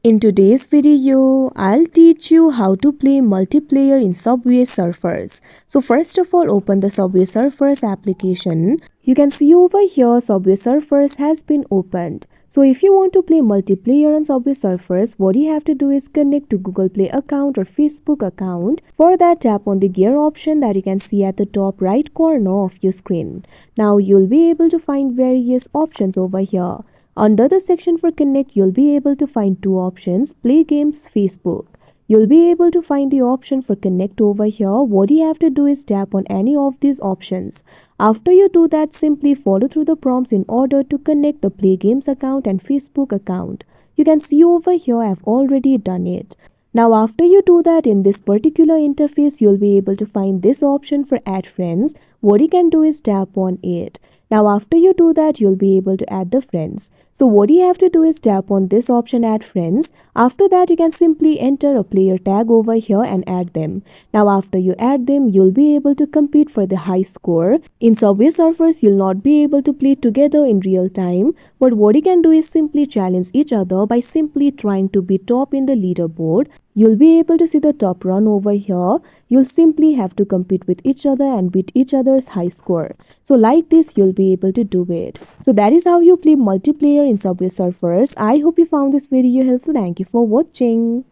In today's video, I'll teach you how to play multiplayer in Subway Surfers. So first of all, open the Subway Surfers application. You can see over here Subway Surfers has been opened. So if you want to play multiplayer on Subway Surfers, what you have to do is connect to Google Play account or Facebook account. For that, tap on the gear option that you can see at the top right corner of your screen. Now you'll be able to find various options over here. Under the section for Connect, you'll be able to find two options, Play Games, Facebook. You'll be able to find the option for Connect over here. What you have to do is tap on any of these options. After you do that, simply follow through the prompts in order to connect the Play Games account and Facebook account. You can see over here I've already done it. Now after you do that, in this particular interface, you'll be able to find this option for Add Friends. What you can do is tap on it. Now after you do that, you'll be able to add the friends. So what you have to do is tap on this option, Add Friends. After that, you can simply enter a player tag over here and add them. Now after you add them, you'll be able to compete for the high score. In Subway Surfers, you'll not be able to play together in real time, but what you can do is simply challenge each other by simply trying to be top in the leaderboard. You'll be able to see the top run over here. You'll simply have to compete with each other and beat each other's high score. So like this, you'll be able to do it. So that is how you play multiplayer in Subway Surfers. I hope you found this video helpful. Thank you for watching.